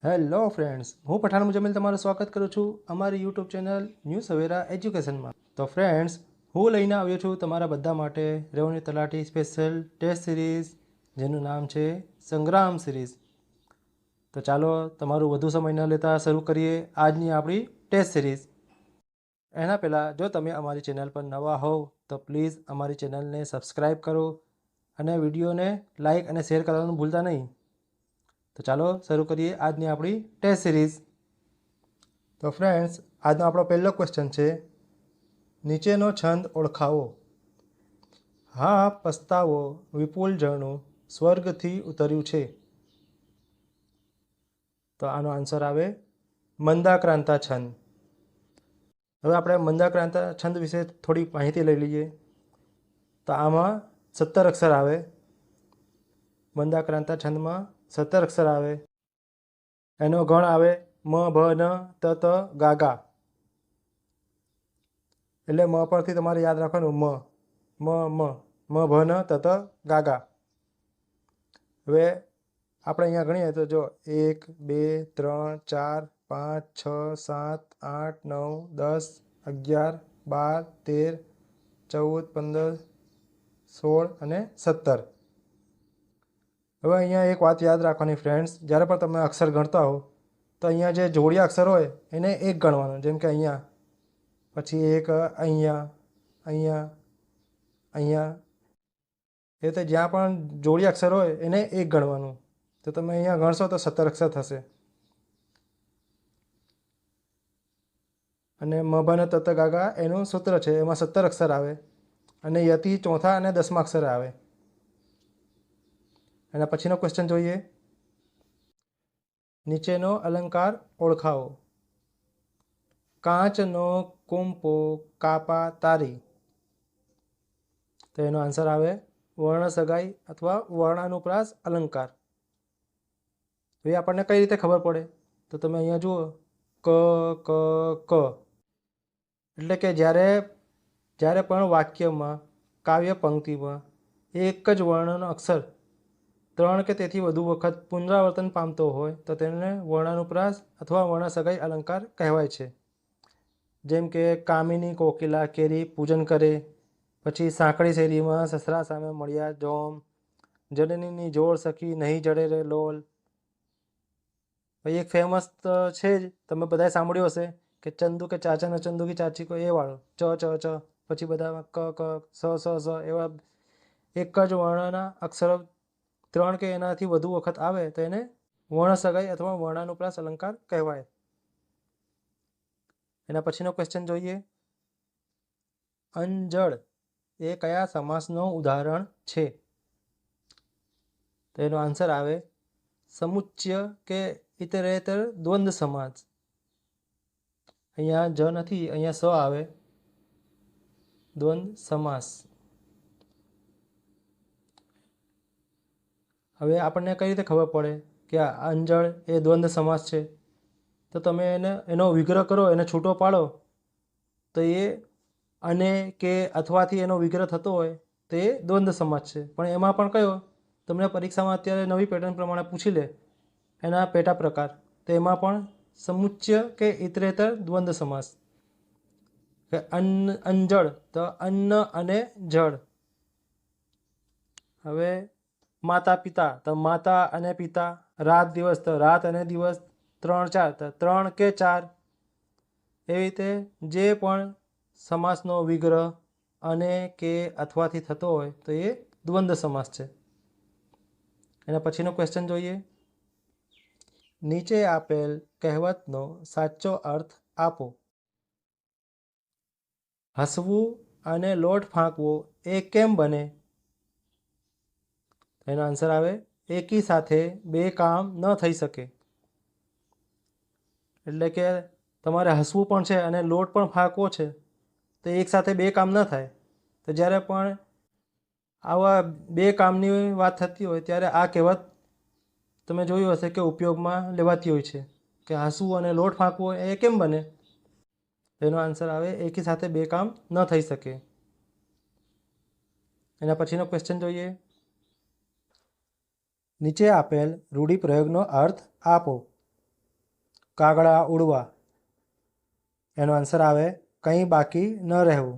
Hello friends, હું પઠાણ મુજમિલ તમારું સ્વાગત કરું છું અમારી યુટ્યુબ ચેનલ ન્યૂ સવેરા એજ્યુકેશનમાં. તો ફ્રેન્ડ્સ, હું લઈને આવ્યો છું તમારા બધા માટે રેવન્યુ તલાટી સ્પેશિયલ ટેસ્ટ સિરીઝ, જેનું નામ છે સંગ્રામ સિરીઝ. તો ચાલો તમારું વધુ સમય ન લેતા શરૂ કરીએ આજની આપણી ટેસ્ટ સિરીઝ. એના પહેલાં જો તમે અમારી ચેનલ પર નવા હોવ તો પ્લીઝ અમારી ચેનલને સબસ્ક્રાઈબ કરો અને વિડીયોને લાઇક અને શેર કરવાનું ભૂલતા નહીં. તો ચાલો શરૂ કરીએ આજની આપણી ટેસ્ટ સિરીઝ. તો ફ્રેન્ડ્સ, આજનો આપણો પહેલો ક્વેશ્ચન છે, નીચેનો છંદ ઓળખાવો. હા પસ્તાવો વિપુલ જણું સ્વર્ગથી ઉતર્યું છે. તો આનો આન્સર આવે મંદાક્રાંતા છંદ. હવે આપણે મંદાક્રાંતા છંદ વિશે થોડી માહિતી લઈ લઈએ. તો આમાં 17 અક્ષર આવે. મંદાક્રાંતા છંદમાં 17 અક્ષર આવે. એનો ગણ આવે મ ભ ન ત ત ગા ગા. એટલે મ પરથી તમારે યાદ રાખવાનું મ ભ ન ત ત ગા ગા. હવે આપણે અહીંયા ગણીએ તો જો 1 2 3 4 5 6 7 8 9 10 11 12 13 14 15 16 અને 17. હવે અહીંયા એક વાત યાદ રાખવાની ફ્રેન્ડ્સ, જ્યારે પણ તમે અક્ષર ગણતા હો તો અહીંયા જે જોડિયા અક્ષર હોય એને એક ગણવાનું. જેમ કે અહીંયા, પછી એક અહીંયા, અહીંયા, અહીંયા. એ રીતે જ્યાં પણ જોડિયા અક્ષર હોય એને એક ગણવાનું. તો તમે અહીંયા ગણશો તો 17 અક્ષર થશે. અને મ ભ ન ત ત ગા ગા એનું સૂત્ર છે, એમાં 17 અક્ષર આવે અને યતિ ચોથા અને 10મા અક્ષરે આવે. એના પછીનો ક્વેશ્ચન જોઈએ, નીચેનો અલંકાર ઓળખાવો. કાચનો કુંપો કાપા તારી. તો એનો આન્સર આવે વર્ણ સગાઈ અથવા વર્ણાનુપ્રાસ અલંકાર. એ આપણને કઈ રીતે ખબર પડે? તો તમે અહીંયા જુઓ ક ક ક. એટલે કે જ્યારે પણ વાક્યમાં, કાવ્ય પંક્તિમાં એક જ વર્ણનો અક્ષર 3 કે તેથી વધુ વખત પુનરાવર્તન પામતો હોય તો તેને વર્ણાનુપ્રાસ અથવા વર્ણસગાઈ અલંકાર કહેવાય છે. જેમ કે કામિની કોકિલા કેરી પૂજન કરે, પછી સાંકડી શેરીમાં સસરા સામે મળ્યા જોમ, જનનીની જોડ સખી નહીં જડે રે લોલ. પછી એક ફેમસ છે જ, તમે બધાએ સાંભળ્યું હશે કે ચંદુ કે ચાચા ને ચંદુ કી ચાચી કો, એ વાળો ચ ચ ચ. પછી બધા ક ક સ સ સ. એવા એક જ વર્ણના અક્ષરો 3 કે એનાથી વધુ વખત આવે તો એને વર્ણસગાઈ અથવા વર્ણાનુપ્રાસ અલંકાર કહેવાય. એના પછીનો ક્વેશ્ચન જોઈએ, અંજળ એ કયા સમાસનો ઉદાહરણ છે? તો એનો આન્સર આવે સમુચ્ચય કે ઇતરેતર દ્વંદ્વ સમાસ. અહીંયા જ નથી, અહીંયા સ આવે, દ્વંદ્વ સમાસ. હવે આપણને કઈ રીતે ખબર પડે કે આ અંજળ એ દ્વંદ્વ સમાસ છે? તો તમે એનો વિગ્રહ કરો, એને છૂટો પાડો તો એ અને કે અથવાથી એનો વિગ્રહ થતો હોય તો એ દ્વંદ્વ સમાસ છે. પણ એમાં પણ કયો તમને પરીક્ષામાં અત્યારે નવી પેટર્ન પ્રમાણે પૂછી લે એના પેટા પ્રકાર, તો એમાં પણ સમુચ્ચય કે ઇતરેતર દ્વંદ્વ સમાસ. કે અંજળ તો અન્ન અને જળ. હવે માતા પિતા તો માતા અને પિતા. રાત દિવસ તો રાત અને દિવસ. 3 4 તો 3 કે 4. એવી રીતે જે પણ સમાસનો વિગ્રહ અને કે અથવાથી થતો હોય તો એ દ્વંદ્વ સમાસ છે. એના પછીનો ક્વેશ્ચન જોઈએ, નીચે આપેલ કહેવતનો સાચો અર્થ આપો. હસવું અને લોટ ફાંકવો એ કેમ બને? એનો આન્સર આવે એકી સાથે બે કામ ન થઈ શકે. એટલે કે તમારે હસવું પણ છે અને લોટ પણ ફાંકવો છે તો એક સાથે બે કામ ન થાય. તો જ્યારે પણ આવા બે કામની વાત થતી હોય ત્યારે આ કહેવત તમે જોયું હશે કે ઉપયોગમાં લેવાતી હોય છે કે હસવું અને લોટ ફાંકવો એ કેમ બને? એનો આન્સર આવે એકી સાથે બે કામ ન થઈ શકે. એના પછીનો ક્વેશ્ચન જોઈએ, નીચે આપેલ રૂઢિપ્રયોગનો અર્થ આપો. કાગડા ઉડવા, એનો આન્સર આવે કંઈ બાકી ન રહેવું.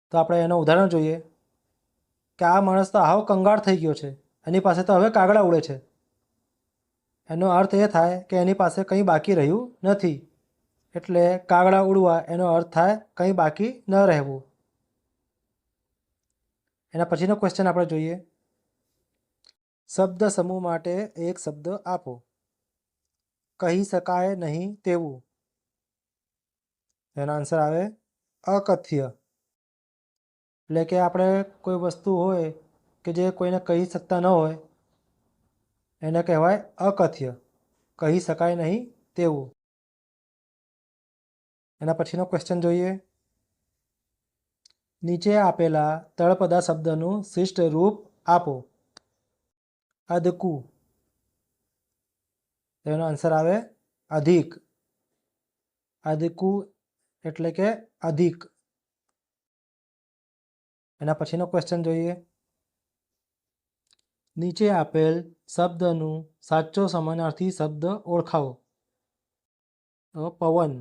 તો આપણે એનું ઉદાહરણ જોઈએ કે આ માણસ તો હાવ કંગાળ થઈ ગયો છે, એની પાસે તો હવે કાગડા ઉડે છે. એનો અર્થ એ થાય કે એની પાસે કંઈ બાકી રહ્યું નથી. એટલે કાગડા ઉડવા એનો અર્થ થાય કંઈ બાકી ન રહેવું. એના પછીનો ક્વેશ્ચન આપણે જોઈએ. શબ્દ સમૂહ માટે એક શબ્દ આપો. કહી શકાય નહીં તેવું, એનો આન્સર આવે અકથ્ય. એટલે કે આપણે કોઈ વસ્તુ હોય કે જે કોઈને કહી શકતા ન હોય એને કહેવાય અકથ્ય, કહી શકાય નહીં તેવું. એના પછીનો ક્વેશ્ચન જોઈએ. નીચે આપેલા તળપદા શબ્દનું શિષ્ટ રૂપ આપો. અદકું, એનો આન્સર આવે અધિક. અદકું એટલે કે અધિક. એના પછીનો ક્વેશ્ચન જોઈએ. નીચે આપેલ શબ્દનું સાચો સમાનાર્થી શબ્દ ઓળખાવો. પવન,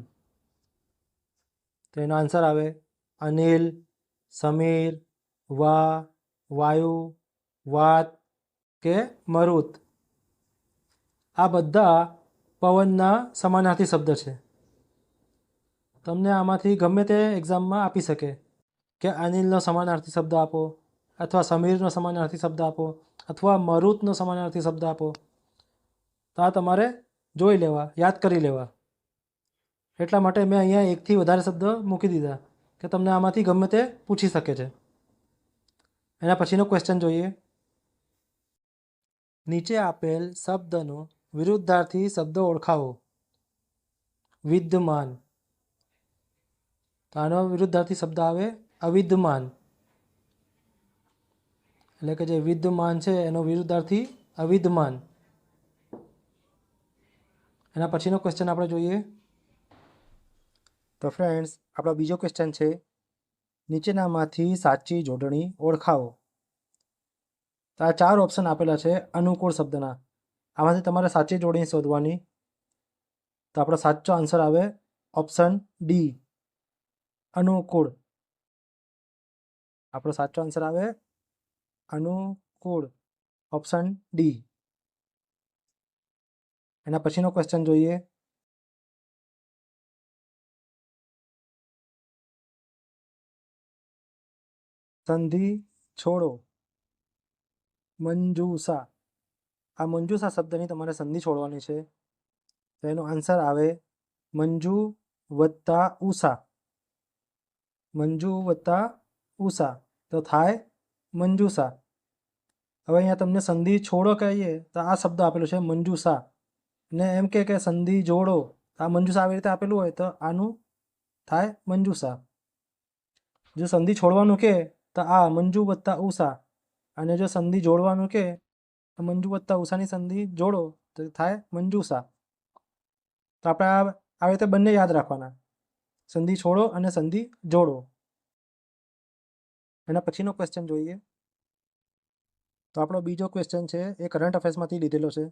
તો એનો આન્સર આવે અનિલ, સમીર, વાયુ, વાત કે મરુત. આ બધા પવનના સમાનાર્થી શબ્દ છે. તમને આમાંથી ગમે તે એક્ઝામમાં આપી શકે કે અનિલનો સમાનાર્થી શબ્દ આપો, અથવા સમીરનો સમાનાર્થી શબ્દ આપો, અથવા મરુતનો સમાનાર્થી શબ્દ આપો. તો આ તમારે જોઈ લેવા, યાદ કરી લેવા. એટલા માટે મેં અહીંયા એકથી વધારે શબ્દ મૂકી દીધા કે તમને આમાંથી ગમે તે પૂછી શકે છે. એના પછીનો ક્વેશ્ચન જોઈએ. નીચે આપેલ શબ્દનો વિરુદ્ધાર્થી શબ્દ ઓળખાવો. વિદ્યમાન, તો આનો વિરુદ્ધાર્થી શબ્દ આવે અવિદ્યમાન. એટલે કે જે વિદ્યમાન છે એનો વિરુદ્ધાર્થી અવિદ્યમાન. એના પછીનો ક્વેશ્ચન આપણે જોઈએ. તો ફ્રેન્ડ્સ, આપણો બીજો ક્વેશ્ચન છે, નીચેનામાંથી સાચી જોડણી ઓળખાવો. તો આ 4 ઓપ્શન આપેલા છે અનુકૂળ શબ્દના. આમાંથી તમારે સાચી જોડણી શોધવાની. તો આપણો સાચો આન્સર આવે ઓપ્શન ડી, અનુકૂળ. આપણો સાચો આન્સર આવે અનુકૂળ, ઓપ્શન ડી. એના પછીનો ક્વેશ્ચન જોઈએ. સંધિ છોડો. મંજૂસા, આ મંજૂસા શબ્દની તમારે સંધિ છોડવાની છે. તો એનો આન્સર આવે મંજુ વત્તા ઉષા. મંજુ વત્તા ઉષા, તો થાય મંજૂસા. હવે અહીંયા તમને સંધિ છોડો કહીએ તો આ શબ્દ આપેલો છે મંજૂસા, ને એમ કે સંધિ જોડો, આ મંજૂસા આવી રીતે આપેલું હોય તો આનું થાય મંજૂસા. જો સંધિ છોડવાનું કે તો આ મંજુ વત્તા ઉષા, અને જો સંધિ જોડવાનું કે તો મંજુ વત્તા ઉષાની સંધિ જોડો તો થાય મંજૂસા. તો આપણે આવી રીતે બંને યાદ રાખવાના, સંધિ છોડો અને સંધિ જોડો. એના પછીનો ક્વેશ્ચન જોઈએ. તો આપણો બીજો ક્વેશ્ચન છે એ કરંટ અફેર્સમાંથી લીધેલો છે.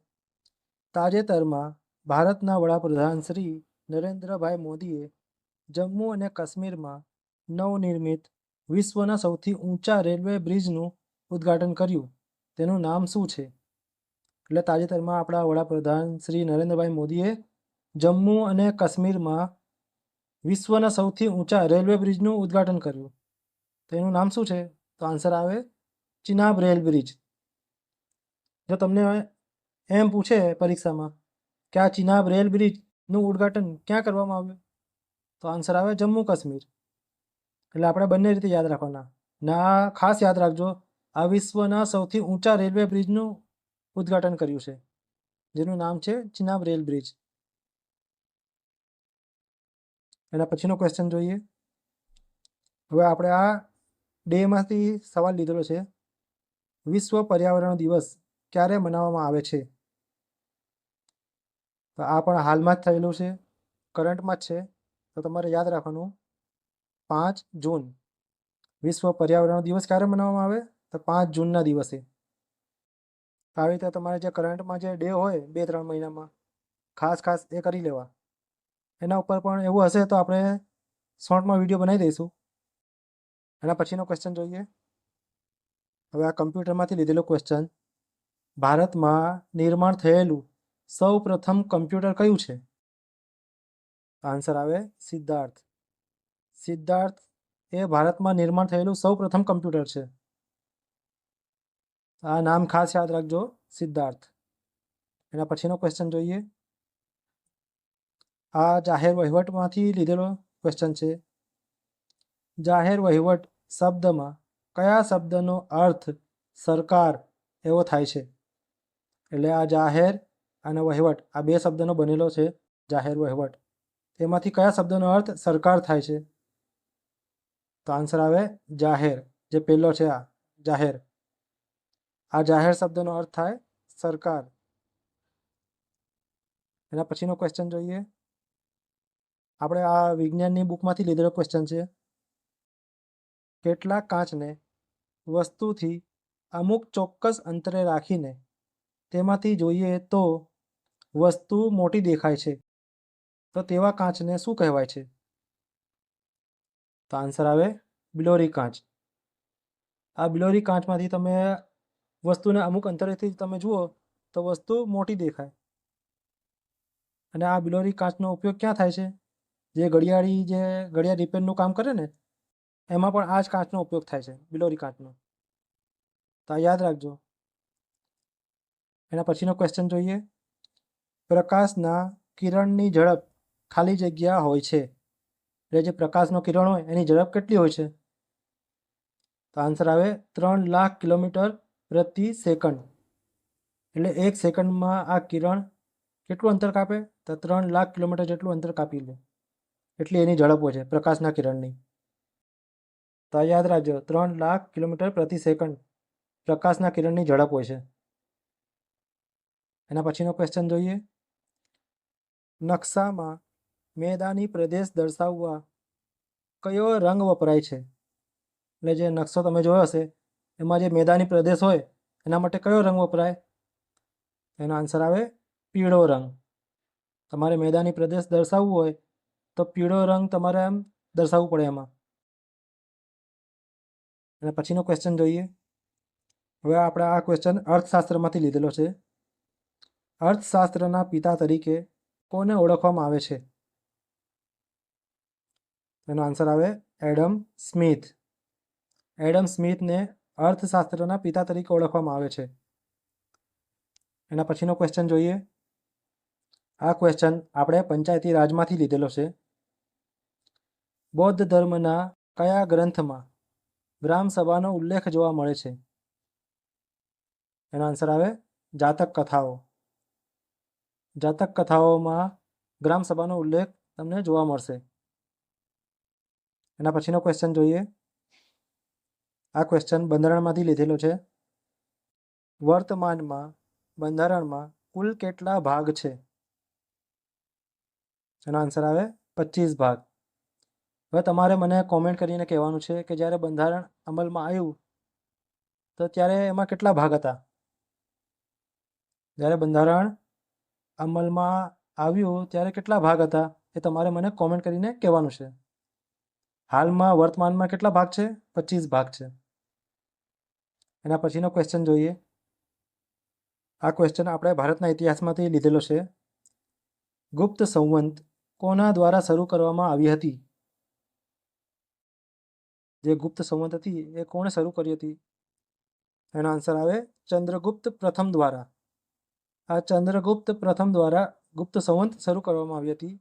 તાજેતરમાં ભારતના વડાપ્રધાન શ્રી નરેન્દ્રભાઈ મોદીએ જમ્મુ અને કાશ્મીરમાં નવનિર્મિત વિશ્વના સૌથી ઊંચા રેલવે બ્રિજનું ઉદ્ઘાટન કર્યું. તેનું નામ શું છે? એટલે તાજેતરમાં આપણા વડાપ્રધાન શ્રી નરેન્દ્રભાઈ મોદીએ જમ્મુ અને કાશ્મીરમાં વિશ્વના સૌથી ઊંચા રેલવે બ્રિજનું ઉદ્ઘાટન કર્યું. તેનું નામ શું છે? તો આન્સર આવે ચિનાબ રેલ બ્રિજ. જો તમને એમ પૂછે પરીક્ષામાં કે આ ચિનાબ રેલ બ્રિજનું ઉદ્ઘાટન ક્યાં કરવામાં આવ્યું, તો આન્સર આવે જમ્મુ કાશ્મીર. એટલે આપણે બંને રીતે યાદ રાખવાના. ના, ખાસ યાદ રાખજો, આ વિશ્વના સૌથી ઊંચા રેલવે બ્રિજનું ઉદ્ઘાટન કર્યું છે, જેનું નામ છે ચિનાબ રેલ બ્રિજ. એના પછીનો ક્વેશ્ચન જોઈએ. હવે આપણે આ ડેમાંથી સવાલ લીધેલો છે. વિશ્વ પર્યાવરણ દિવસ ક્યારે મનાવવામાં આવે છે? તો આ પણ હાલમાં જ થયેલું છે, કરંટમાં જ છે. તો તમારે યાદ રાખવાનું 5 જૂન. વિશ્વ પર્યાવરણ દિવસ ક્યારે મનાવવામાં આવે? તો 5 જૂનના દિવસે. તો આવી રીતે તમારે જે કરંટમાં જે ડે હોય 2-3 મહિનામાં ખાસ એ કરી લેવા. એના ઉપર પણ એવું હશે તો આપણે શોર્ટમાં વિડીયો બનાવી દઈશું. એના પછીનો ક્વેશ્ચન જોઈએ. હવે આ કમ્પ્યુટરમાંથી લીધેલો ક્વેશ્ચન, ભારતમાં નિર્માણ થયેલું સૌ પ્રથમ કમ્પ્યુટર કયું છે? આન્સર આવે સિદ્ધાર્થ. સિદ્ધાર્થ એ ભારતમાં નિર્માણ થયેલું સૌ પ્રથમ કમ્પ્યુટર છે. આ નામ ખાસ યાદ રાખજો, સિદ્ધાર્થ. એના પછીનો ક્વેશ્ચન જોઈએ. આ જાહેર વહીવટમાંથી લીધેલો ક્વેશ્ચન છે. જાહેર વહીવટ શબ્દમાં કયા શબ્દનો અર્થ સરકાર એવો થાય છે? એટલે આ જાહેર અને વહીવટ આ બે શબ્દનો બનેલો છે જાહેર વહીવટ. તેમાંથી કયા શબ્દનો અર્થ સરકાર થાય છે? તો આન્સર આવે જાહેર. જે પહેલો છે આ જાહેર. આ જાહેર શબ્દનો અર્થ થાય સરકાર. એના પછીનો ક્વેશ્ચન જોઈએ. આપણે આ વિજ્ઞાનની બુકમાંથી લીધેલો ક્વેશ્ચન છે. કેટલાક કાચને વસ્તુથી અમુક ચોક્કસ અંતરે રાખીને તેમાંથી જોઈએ તો વસ્તુ મોટી દેખાય છે, તો તેવા કાચને શું કહેવાય છે? તો આન્સર આવે બિલોરી કાચ. આ બિલોરી કાચમાંથી તમે વસ્તુને અમુક અંતરેથી તમે જુઓ તો વસ્તુ મોટી દેખાય. અને આ બિલોરી કાચનો ઉપયોગ ક્યાં થાય છે? જે ઘડિયાળ રિપેરનું કામ કરે ને એમાં પણ આ જ કાચનો ઉપયોગ થાય છે, બિલોરી કાચનો. તો આ યાદ રાખજો. એના પછીનો ક્વેશ્ચન જોઈએ. પ્રકાશના કિરણની ઝડપ ખાલી જગ્યા હોય છે, એટલે જે પ્રકાશનો કિરણ હોય એની ઝડપ કેટલી હોય છે? તો આન્સર આવે 3 લાખ કિલોમીટર પ્રતિ સેકન્ડ. એટલે 1 સેકન્ડમાં આ કિરણ કેટલું અંતર કાપે? તો 3 લાખ કિલોમીટર જેટલું અંતર કાપી લે, એટલી એની ઝડપ હોય છે પ્રકાશના કિરણની. તો યાદ રાખજો, 3 લાખ કિલોમીટર પ્રતિ સેકન્ડ પ્રકાશના કિરણની ઝડપ હોય છે. એના પછીનો ક્વેશ્ચન જોઈએ. નકશામાં મેદાની પ્રદેશ દર્શાવવા કયો રંગ વપરાય છે? એટલે જે નકશો તમે જોયો હશે એમાં જે મેદાની પ્રદેશ હોય એના માટે કયો રંગ વપરાય? એનો આન્સર આવે પીળો રંગ. તમારે મેદાની પ્રદેશ દર્શાવવું હોય તો પીળો રંગ તમારે એમ દર્શાવવું પડે એમાં. અને પછીનો ક્વેશ્ચન જોઈએ. હવે આપણે આ ક્વેશ્ચન અર્થશાસ્ત્રમાંથી લીધેલો છે. અર્થશાસ્ત્રના પિતા તરીકે કોને ઓળખવામાં આવે છે? એનો આન્સર આવે એડમ સ્મિથ. એડમ સ્મિથને અર્થશાસ્ત્રના પિતા તરીકે ઓળખવામાં આવે છે. એના પછીનો ક્વેશ્ચન જોઈએ. આ ક્વેશ્ચન આપણે પંચાયતી રાજમાંથી લીધેલો છે. બૌદ્ધ ધર્મના કયા ગ્રંથમાં ગ્રામ સભાનો ઉલ્લેખ જોવા મળે છે? એનો આન્સર આવે જાતક કથાઓ. જાતક કથાઓમાં ગ્રામ સભાનો ઉલ્લેખ તમને જોવા મળશે. એના પછીનો ક્વેશ્ચન જોઈએ. આ ક્વેશ્ચન બંધારણમાંથી લીધેલો છે. વર્તમાનમાં બંધારણમાં કુલ કેટલા ભાગ છે? એનો આન્સર આવે 25 ભાગ. હવે તમારે મને કોમેન્ટ કરીને કહેવાનું છે કે જ્યારે બંધારણ અમલમાં આવ્યું તો ત્યારે એમાં કેટલા ભાગ હતા? જ્યારે બંધારણ અમલમાં આવ્યું ત્યારે કેટલા ભાગ હતા એ તમારે મને કોમેન્ટ કરીને કહેવાનું છે. હાલમાં વર્તમાનમાં કેટલા ભાગ છે? 25 ભાગ છે. એના પછીનો ક્વેશ્ચન જોઈએ. આ ક્વેશ્ચન આપણે ભારતના ઇતિહાસમાંથી લીધેલો છે. ગુપ્ત સંવંત કોના દ્વારા શરૂ કરવામાં આવી હતી? જે ગુપ્ત સંવંત હતી એ કોણે શરૂ કરી હતી? એનો આન્સર આવે ચંદ્રગુપ્ત પ્રથમ દ્વારા. આ ચંદ્રગુપ્ત પ્રથમ દ્વારા ગુપ્ત સંવંત શરૂ કરવામાં આવી હતી.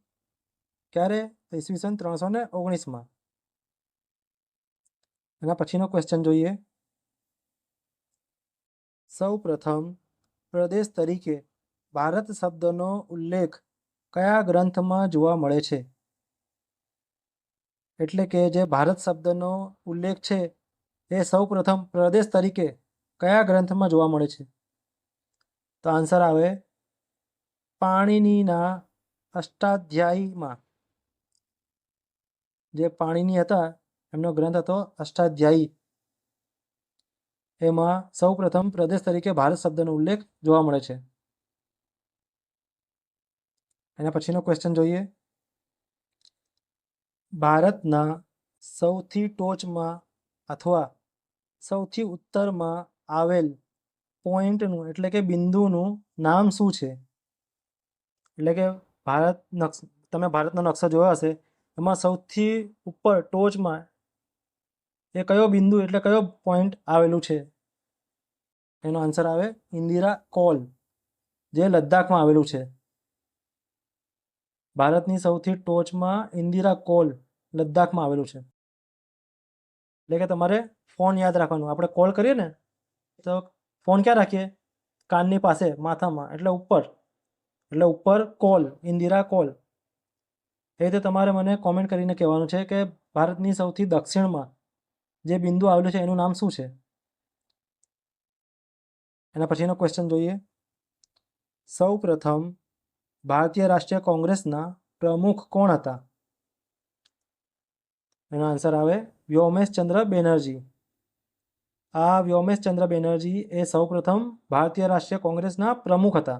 ક્યારે? ઈસવીસન 319માં. એના પછીનો ક્વેશ્ચન જોઈએ. સૌ પ્રથમ પ્રદેશ તરીકે ભારત શબ્દનો ઉલ્લેખ કયા ગ્રંથમાં જોવા મળે છે? એટલે કે જે ભારત શબ્દનો ઉલ્લેખ છે એ સૌ પ્રથમ પ્રદેશ તરીકે કયા ગ્રંથમાં જોવા મળે છે? તો આન્સર આવે પાણિનીના અષ્ટાધ્યાયીમાં. જે પાણિની હતા એમનો ગ્રંથ હતો અષ્ટાધ્યાયી. એમાં સૌ પ્રથમ પ્રદેશ તરીકે ભારત શબ્દનો ઉલ્લેખ જોવા મળે છે. એના પછીનો ક્વેશ્ચન જોઈએ. ભારતના સૌથી ટોચમાં અથવા સૌથી ઉત્તરમાં આવેલ પોઈન્ટનું એટલે કે બિંદુનું નામ શું છે? એટલે કે તમે ભારતનો નકશો જોયો હશે, એમાં સૌથી ઉપર ટોચમાં એ કયો બિંદુ એટલે કયો પોઈન્ટ આવેલું છે? એનો આન્સર આવે ઇન્દિરા કોલ, જે લદ્દાખમાં આવેલું છે. ભારતની સૌથી ટોચમાં ઇન્દિરા કોલ લદ્દાખમાં આવેલું છે. એટલે કે તમારે ફોન યાદ રાખવાનું. આપણે કોલ કરીએ ને તો ફોન ક્યાં રાખીએ? કાનની પાસે, માથામાં, એટલે ઉપર કોલ, ઇન્દિરા કોલ. એ રીતે તમારે મને કોમેન્ટ કરીને કહેવાનું છે કે ભારતની સૌથી દક્ષિણમાં જે બિંદુ આવેલું છે એનું નામ શું છે? એના પછીનો ક્વેશ્ચન જોઈએ. સૌ પ્રથમ ભારતીય રાષ્ટ્રીય કોંગ્રેસના પ્રમુખ કોણ હતા? એનો આન્સર આવે વ્યોમેશચંદ્ર બેનર્જી. આ વ્યોમેશચંદ્ર બેનર્જી એ સૌ પ્રથમ ભારતીય રાષ્ટ્રીય કોંગ્રેસના પ્રમુખ હતા.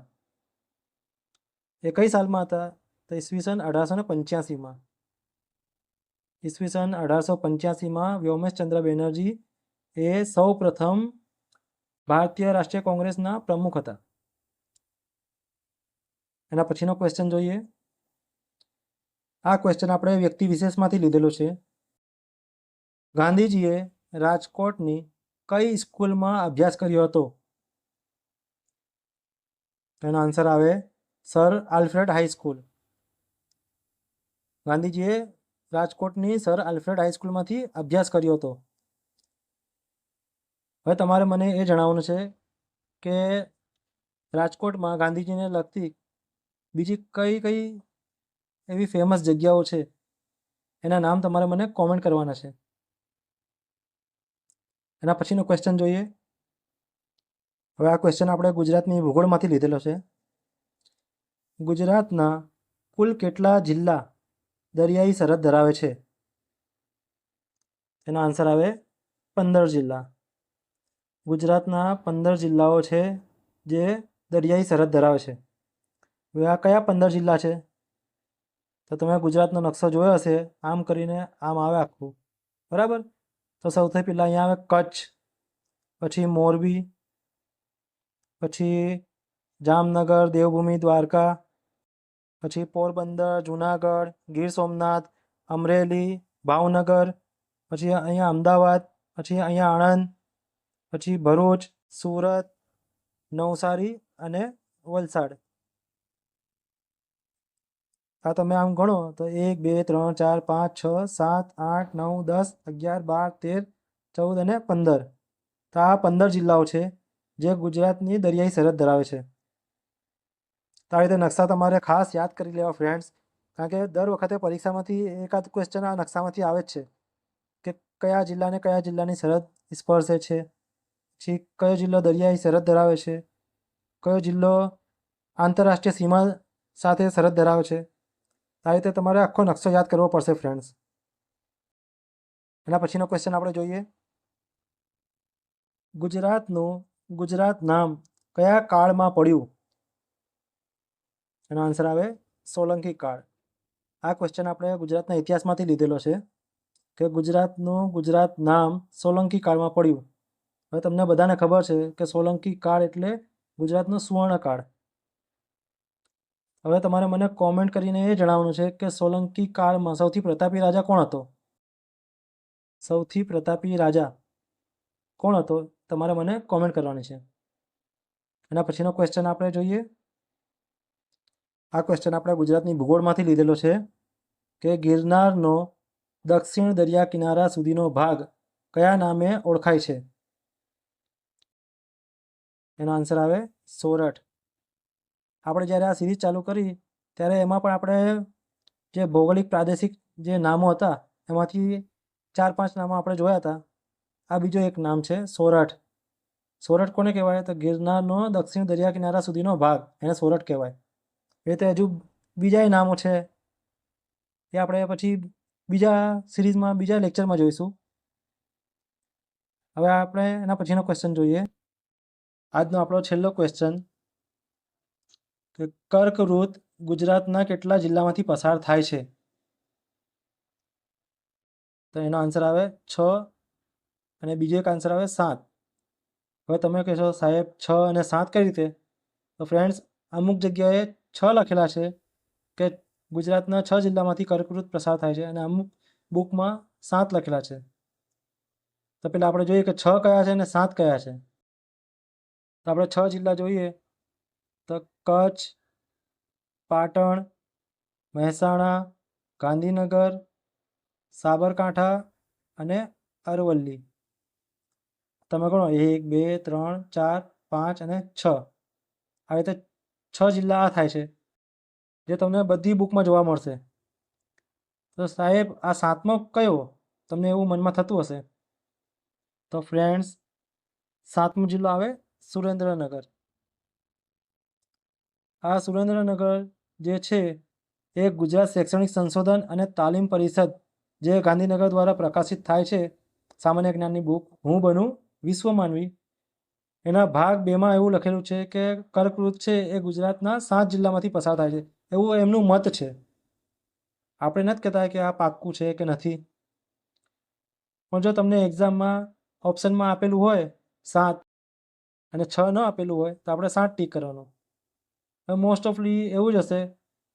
એ કઈ સાલમાં હતા? તો ઈસવીસન 1885માં. ઈસવીસન 1885માં વ્યોમેશચંદ્ર બેનર્જી એ સૌ પ્રથમ ભારતીય રાષ્ટ્રીય કોંગ્રેસના પ્રમુખ હતા. એના પછીનો ક્વેશ્ચન જોઈએ. આ ક્વેશ્ચન આપણે વ્યક્તિ વિશેષમાંથી લીધેલો છે. ગાંધીજીએ રાજકોટની કઈ સ્કૂલમાં અભ્યાસ કર્યો હતો? એનો આન્સર આવે સર આલ્ફ્રેડ હાઈસ્કૂલ. ગાંધીજીએ રાજકોટની સર આલ્ફ્રેડ હાઈસ્કૂલમાંથી અભ્યાસ કર્યો હતો. હવે તમારે મને એ જણાવવાનું છે કે રાજકોટમાં ગાંધીજીને લગતી બીજી કઈ કઈ એવી ફેમસ જગ્યાઓ છે, એના નામ તમારે મને કોમેન્ટ કરવાના છે. એના પછીનો ક્વેશ્ચન જોઈએ. હવે આ ક્વેશ્ચન આપણે ગુજરાતની ભૂગોળમાંથી લીધેલો છે. ગુજરાતના કુલ કેટલા જિલ્લા દરિયાઈ સરહદ ધરાવે છે? એનો આન્સર આવે 15 જિલ્લા. ગુજરાતના 15 જિલ્લાઓ છે જે દરિયાઈ સરહદ ધરાવે છે. હવે આ કયા 15 જિલ્લા છે? તો તમે ગુજરાતનો નકશો જોયો હશે, આમ કરીને આમ આવે આખું, બરાબર? તો સૌથી પહેલાં અહીંયા આવે કચ્છ, પછી મોરબી, પછી જામનગર, દેવભૂમિ, દ્વારકા, પછી પોરબંદર, જુનાગઢ, ગીર સોમનાથ, અમરેલી, ભાવનગર, પછી અહીંયા અમદાવાદ, પછી અહીંયા આણંદ, પછી ભરૂચ, સુરત, નવસારી અને વલસાડ. આ તમે આમ ગણો તો 1 2 3 4 5 6 7 8 9 10 11 12 13 14 અને 15. તો આ 15 જિલ્લાઓ છે જે ગુજરાતની દરિયાઈ સરહદ ધરાવે છે. તો આ રીતે નકશા તમારે ખાસ યાદ કરી લેવા ફ્રેન્ડ્સ, કારણ કે દર વખતે પરીક્ષામાંથી એકાદ ક્વેશ્ચન આ નકશામાંથી આવે જ છે કે કયા જિલ્લાને કયા જિલ્લાની સરહદ સ્પર્શે છે, પછી કયો જિલ્લો દરિયાઈ સરહદ ધરાવે છે, કયો જિલ્લો આંતરરાષ્ટ્રીય સીમા સાથે સરહદ ધરાવે છે. આ રીતે તમારે આખો નકશો યાદ કરવો પડશે ફ્રેન્ડ્સ. એના પછીનો ક્વેશ્ચન આપણે જોઈએ. ગુજરાતનું ગુજરાત નામ કયા કાળમાં પડ્યું? એનો આન્સર આવે સોલંકી કાળ. આ ક્વેશ્ચન આપણે ગુજરાતના ઇતિહાસમાંથી લીધેલો છે કે ગુજરાતનું ગુજરાત નામ સોલંકી કાળમાં પડ્યું. હવે તમને બધાને ખબર છે કે સોલંકી કાળ એટલે ગુજરાતનો સુવર્ણકાળ. હવે તમારે મને કોમેન્ટ કરીને એ જણાવવાનું છે કે સોલંકી કાળમાં સૌથી પ્રતાપી રાજા કોણ હતો? સૌથી પ્રતાપી રાજા કોણ હતો? તમારે મને કોમેન્ટ કરવાની છે. એના પછીનો ક્વેશ્ચન આપણે જોઈએ. આ ક્વેશ્ચન આપણે ગુજરાતની ભૂગોળમાંથી લીધેલો છે કે ગિરનારનો દક્ષિણ દરિયા કિનારા સુધીનો ભાગ કયા નામે ઓળખાય છે? એનો આન્સર આવે સોરઠ. આપણે જ્યારે આ સિરીઝ ચાલુ કરી ત્યારે એમાં પણ આપણે જે ભૌગોલિક પ્રાદેશિક જે નામો હતા એમાંથી 4-5 નામો આપણે જોયા હતા. આ બીજો એક નામ છે સોરઠ. સોરઠ કોને કહેવાય? તો ગિરનારનો દક્ષિણ દરિયા કિનારા સુધીનો ભાગ, એને સોરઠ કહેવાય. એ રીતે હજુ બીજા નામો છે, એ આપણે પછી બીજા સિરીઝમાં બીજા લેક્ચરમાં જોઈશું. હવે આપણે એના પછીનો ક્વેશ્ચન જોઈએ. આજનો આપણો છેલ્લો ક્વેશ્ચન કે કર્કવૃત ગુજરાતના કેટલા જિલ્લામાંથી પસાર થાય છે? તો એનો આન્સર આવે 6 અને બીજો એક આન્સર આવે 7. હવે તમે કહેશો સાહેબ 6 અને 7 કઈ રીતે? તો ફ્રેન્ડ્સ, અમુક જગ્યાએ 6 લખેલા છે કે ગુજરાતના 6 જિલ્લામાંથી કર્કવૃત પસાર થાય છે અને અમુક બુકમાં 7 લખેલા છે. તો પહેલાં આપણે જોઈએ કે 6 કયા છે અને 7 કયા છે. તો આપણે 6 જિલ્લા જોઈએ તો કચ્છ, પાટણ, મહેસાણા, ગાંધીનગર, સાબરકાંઠા અને અરવલ્લી. તમે ગણો 1, 2, 3, 4, 5 અને 6. આ રીતે 6 જિલ્લા આ થાય છે જે તમને બધી બુકમાં જોવા મળશે. તો સાહેબ આ 7મો કયો? તમને એવું મનમાં થતું હશે. તો ફ્રેન્ડ્સ, 7મો જિલ્લો આવે સુરેન્દ્રનગર. આ સુરેન્દ્રનગર જે છે એ ગુજરાત શૈક્ષણિક સંશોધન અને તાલીમ પરિષદ જે ગાંધીનગર દ્વારા પ્રકાશિત થાય છે સામાન્ય જ્ઞાનની બુક હું બનું વિશ્વ માનવી, એના ભાગ 2માં એવું લખેલું છે કે કર્કવૃત છે એ ગુજરાતના 7 જિલ્લામાંથી પસાર થાય છે એવું એમનું મત છે. આપણે નથી કહેતા કે આ પાક્કું છે કે નથી, પણ જો તમને એક્ઝામમાં ઓપ્શનમાં આપેલું હોય 7 અને 6 ન આપેલું હોય તો આપણે 7 ટીક કરવાનું. મોસ્ટ ઓફલી એવું જ હશે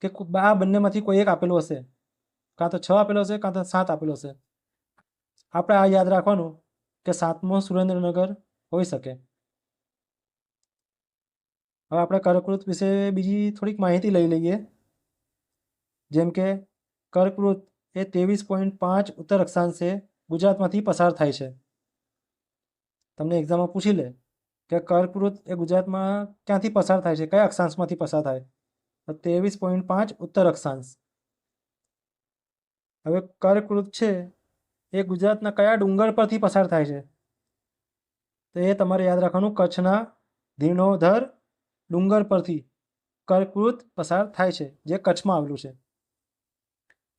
કે આ બંનેમાંથી કોઈ એક આપેલું હશે, કાં તો 6 આપેલો હશે કાં તો 7 આપેલો હશે. આપણે આ યાદ રાખવાનું કે 7મો સુરેન્દ્રનગર હોઈ શકે. હવે આપણે કર્કવૃત વિશે બીજી થોડીક માહિતી લઈ લઈએ. જેમ કે કર્કવૃત એ 23.5 ઉત્તર અક્ષાંશે ગુજરાતમાંથી પસાર થાય છે. તમને એક્ઝામમાં પૂછી લે કે કર્કવૃત એ ગુજરાતમાં ક્યાંથી પસાર થાય છે, કયા અક્ષાંશમાંથી પસાર થાય? તો 23.5 ઉત્તર અક્ષાંશ. હવે કર્કવૃત છે એ ગુજરાતના કયા ડુંગર પરથી પસાર થાય છે? તો એ તમારે યાદ રાખવાનું, કચ્છના ધીણોધર ડુંગર પરથી કર્કવૃત પસાર થાય છે જે કચ્છમાં આવેલું છે.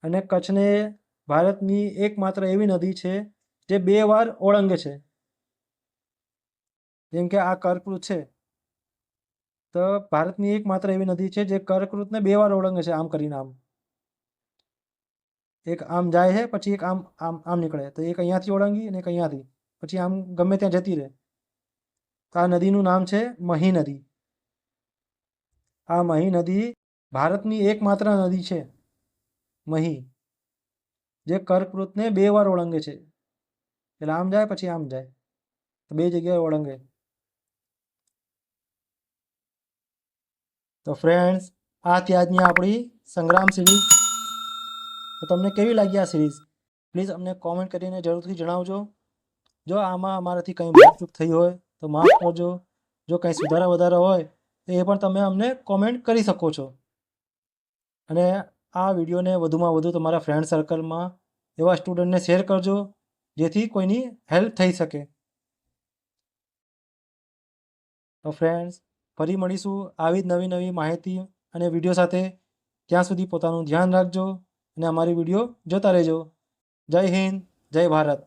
અને કચ્છને ભારતની એકમાત્ર એવી નદી છે જે 2 વાર ઓળંગે છે. જેમ કે આ કર્કવૃત છે તો ભારતની એકમાત્ર એવી નદી છે જે કર્કવૃતને 2 વાર ઓળંગે છે, આમ કરીને આમ. એક આમ જાય છે પછી એક આમ આમ આમ નીકળે, તો એક અહીંયાથી ઓળંગી અને એક અહીંયાથી, પછી આમ ગમે ત્યાં જતી રહે. તો આ નદીનું નામ છે મહી નદી. આ મહી નદી ભારતની એકમાત્ર નદી છે મહી, જે કર્કવૃતને 2 વાર ઓળંગે છે. એટલે આમ જાય પછી આમ જાય, તો 2 જગ્યાએ ઓળંગે. તો ફ્રેન્ડ્સ, આ હતી આજની આપણી સંગ્રામ સિરીઝ. તો તમને કેવી લાગી આ સિરીઝ પ્લીઝ અમને કોમેન્ટ કરીને જરૂરથી જણાવજો. જો આમાં અમારાથી કંઈ ભૂલચૂક થઈ હોય તો માફ કરજો. જો કંઈ સુધારા વધારા હોય તો એ પણ તમે અમને કોમેન્ટ કરી શકો છો. અને આ વિડીયોને વધુમાં વધુ તમારા ફ્રેન્ડ સર્કલમાં એવા સ્ટુડન્ટને શેર કરજો જેથી કોઈની હેલ્પ થઈ શકે. તો ફ્રેન્ડ્સ, ફરી મળીશું આવી જ નવી નવી માહિતી અને વિડીયો સાથે. ત્યાં સુધી પોતાનું ધ્યાન રાખજો અને અમારી વિડીયો જોતા રહેજો. જય હિન્દ, જય ભારત.